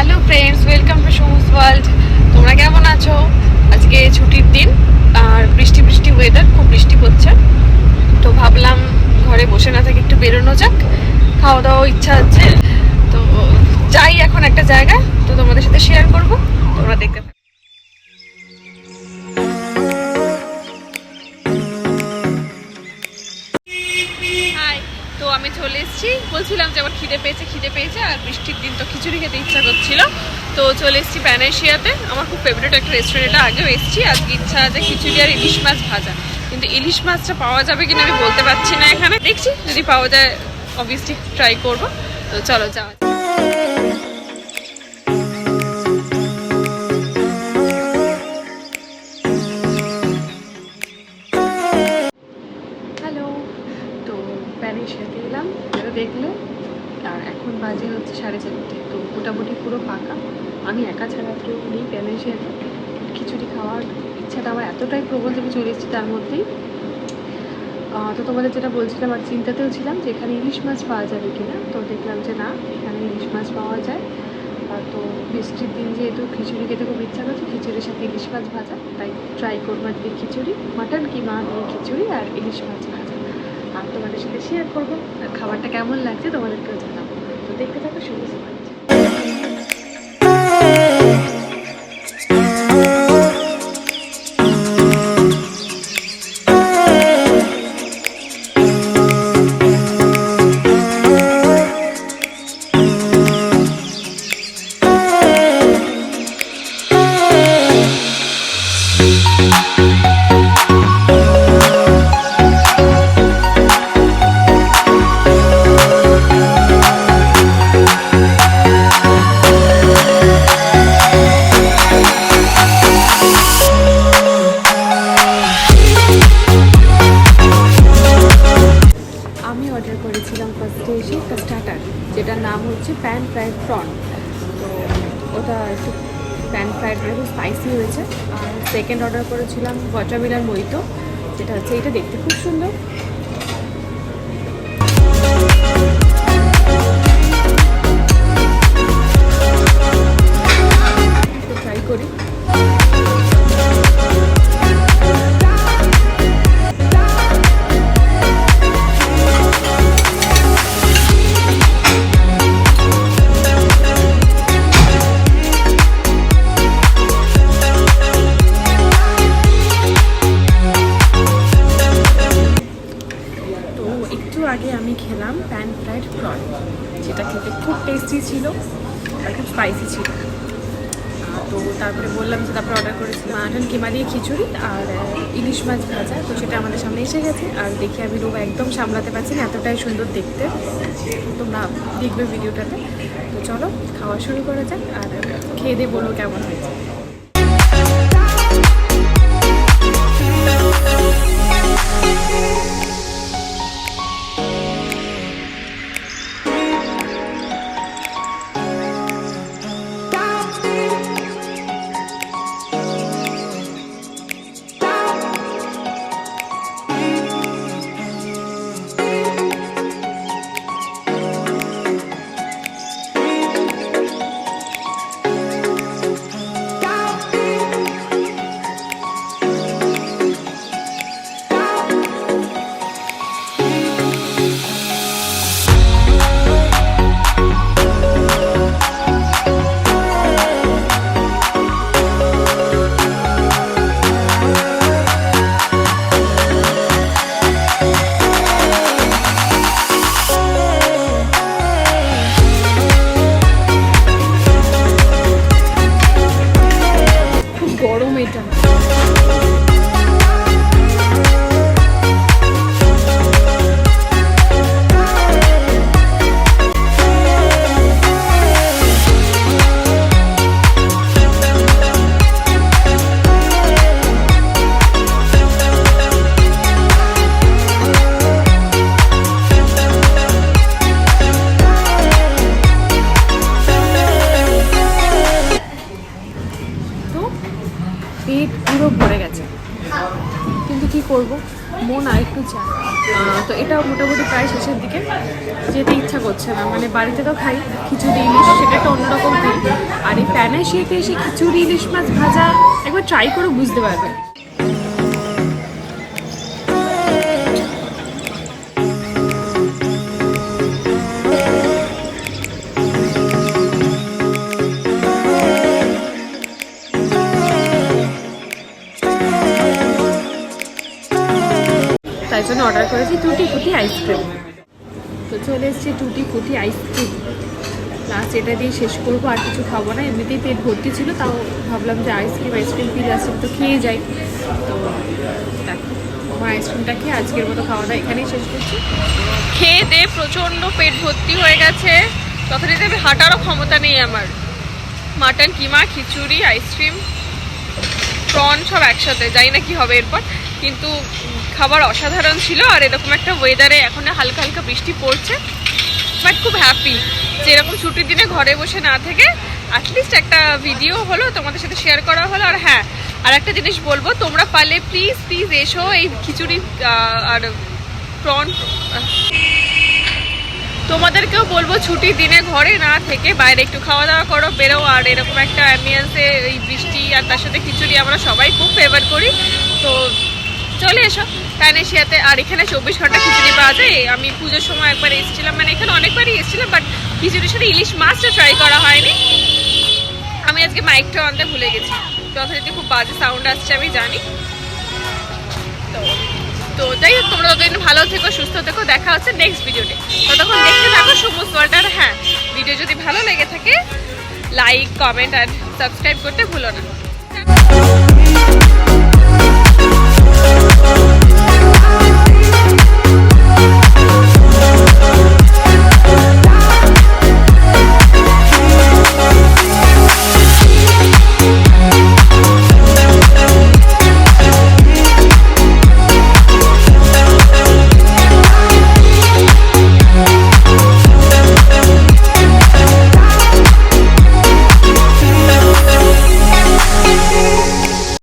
Hello friends, welcome to সুমুস world. তোমরা কেমন আছো? আজকে ছুটির দিন আর বৃষ্টি বৃষ্টি ওয়েদার, খুব বৃষ্টি পড়ছে। তো ভাবলাম ঘরে বসে না থেকে একটু বেরোনো যাক, খাওয়া দাওয়া ইচ্ছা আছে। তো যাই এখন একটা জায়গা, তো তোমাদের সাথে শেয়ার করব, তোমরা দেখতে থাকো। হাই, তো আমি চলে এসেছি। বলছিলাম যে আমার খিদে পেয়েছে আর বৃষ্টির দিন তো খিচুড়ি খেতে ইচ্ছা করছিল। তো চলে এসেছি প্যানেশিয়াতে, আমার খুব ফেভারিট একটা রেস্টুরেন্টে আগেও এসেছি। আজকে ইচ্ছা আছে খিচুড়ি আর ইলিশ মাছ ভাজা, কিন্তু ইলিশ মাছটা পাওয়া যাবে কিনা আমি বলতে পারছি না। এখানে দেখছি, যদি পাওয়া যায় অবভিয়াসলি ট্রাই করবো। তো চলো যাওয়া। হ্যালো, তো প্যানেশিয়াতে এলাম, এটা দেখলে। আর এখন বাজে হচ্ছে 4:30। তো মোটামুটি পুরো ফাঁকা, আমি একা ছাড়া কেউ নেই প্যানেশিয়াতে। খিচুড়ি খাওয়ার ইচ্ছাটা আমার এতটাই প্রবল যে আমি চলে এসেছি তার মধ্যেই। তো তোমাদের যেটা বলছিলাম, আর চিন্তাতেও ছিলাম যে এখানে ইলিশ মাছ পাওয়া যাবে কিনা। তো দেখলাম যে না, এখানে ইলিশ মাছ পাওয়া যায়। তো বৃষ্টির দিন যেহেতু খিচুড়ি খেতে খুব ইচ্ছা করছে, খিচুড়ির সাথে ইলিশ মাছ ভাজা, তাই ট্রাই করবো আজকে খিচুড়ি, মাটন কিমা দিয়ে খিচুড়ি আর ইলিশ মাছ ভাজা। আর তোমাদের সাথে শেয়ার করবো, আর খাবারটা কেমন লাগছে তোমাদেরকেও জানাবো। তো দেখতে থাকো সুমুস ওয়ার্ল্ড। আমি অর্ডার করেছিলাম ফার্স্টে এসে একটা স্টার্টার, যেটার নাম হচ্ছে প্যান ফ্রাইড প্রন। তো ওটা একটু প্যান ফ্রাইড একটু স্পাইসি হয়েছে। আর সেকেন্ড অর্ডার করেছিলাম ওয়াটারমেলন মোহিতো, যেটা হচ্ছে এটা দেখতে খুব সুন্দর। ট্রাই করি। আগে আমি খেলাম প্যান ফ্রাইড প্রন, যেটা খেতে খুব টেস্টি ছিল আর খুব স্পাইসি ছিল। তো তারপরে বললাম যে তারপরে অর্ডার করেছিলাম মাটন কিমা দিয়ে খিচুড়ি আর ইলিশ মাছ ভাজা। তো সেটা আমাদের সামনে এসে গেছে, আর দেখে আমি রোগ একদম সামলাতে পারছি না, এতটাই সুন্দর দেখতে। তোমরা দেখবে ভিডিওটাতে। তো চলো খাওয়া শুরু করা যাক, আর খেয়ে দিয়ে বলবো কেমন হয়েছে। গরম এটা। পেট পুরো ভরে গেছে, কিন্তু কি করব, মন আর একটু চায়। তো এটাও মোটামুটি প্রায় শেষের দিকে, যেতে ইচ্ছা করছে না। মানে বাড়িতে তো খাই খিচুড়ি ইলিশ, সেটা একটা অন্যরকম ফিল। আর এই প্যানাশিয়াতে এসে খিচুড়ি ইলিশ মাছ ভাজা একবার ট্রাই করে বুঝতে পারবে। তাই জন্য অর্ডার করেছি টুটি ফুটি আইসক্রিম। তো চলে এসেছি টুটি ফুটি আইসক্রিম, লাস্ট এটা দিয়ে শেষ করবো, আর কিছু খাবো না। এমনিতেই পেট ভর্তি ছিল, তাও ভাবলাম যে আইসক্রিম ফিল আসছে তো খেয়ে যাই। তো দেখো আমার আইসক্রিমটা খেয়ে আজকের মতো খাওয়া দাওয়া এখানেই শেষ করছি। খেয়ে দিয়ে প্রচণ্ড পেট ভর্তি হয়ে গেছে, তখনই দেবে হাঁটারও ক্ষমতা নেই আমার। মাটন কিমা, খিচুড়ি, আইসক্রিম, প্রন সব একসাথে, জানি না কি হবে এরপর, কিন্তু খাবার অসাধারণ ছিল। আর এরকম একটা ওয়েদারে এখন হালকা হালকা বৃষ্টি পড়ছে, বাট খুব হ্যাপি যে এরকম ছুটির দিনে ঘরে বসে না থেকে অ্যাটলিস্ট একটা ভিডিও হলো, তোমাদের সাথে শেয়ার করা হলো। আর হ্যাঁ, আর একটা জিনিস বলবো, তোমরা পারলে প্লিজ প্লিজ এসো এই খিচুড়ি আর প্রন, তোমাদেরকেও বলবো ছুটির দিনে ঘরে না থেকে বাইরে একটু খাওয়া দাওয়া করো, বেরো। আর এরকম একটা অ্যাম্বিয়েন্সে এই বৃষ্টি আর তার সাথে খিচুড়ি আমরা সবাই খুব ফেভার করি। তো চলে এসো প্যানেশিয়াতে। আর এখানে 24 ঘন্টা খিচুড়ি পাওয়া যায়। আমি পুজোর সময় একবার এসেছিলাম, মানে এখানে অনেকবারই এসেছিলাম, বাট খিচুড়ির সাথে ইলিশ মাছটা ট্রাই করা হয়নি। আমি আজকে মাইকটা আনতে ভুলে গেছি, যথারীতি খুব বাজে সাউন্ড আসছে আমি জানি। তো যাই হোক, তোমরা ততদিন ভালো থেকো, সুস্থ থেকো, দেখা হচ্ছে নেক্সট ভিডিওতে। ততক্ষণ দেখতে থাকো সমস্ত ওয়াটার। হ্যাঁ, ভিডিও যদি ভালো লেগে থাকে লাইক, কমেন্ট আর সাবস্ক্রাইব করতে ভুলো না।